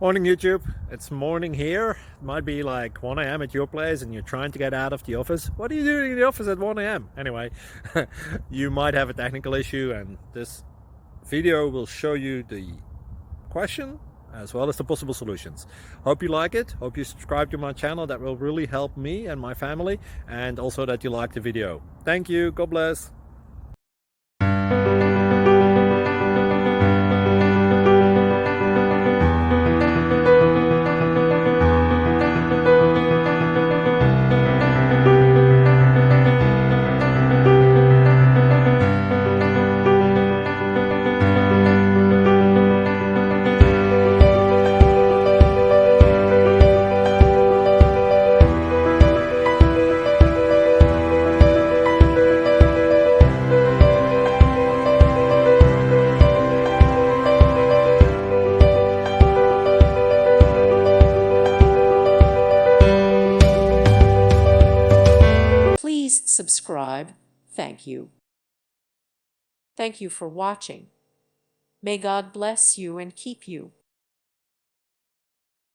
Morning YouTube, it's morning here. It might be like 1 a.m. at your place and you're trying to get out of the office. What are you doing in the office at 1 a.m.? Anyway, you might have a technical issue and this video will show you the question as well as the possible solutions. Hope you like it, hope you subscribe to my channel. That will really help me and my family, and also that you like the video. Thank you, God bless. Please subscribe. Thank you. Thank you for watching. May God bless you and keep you.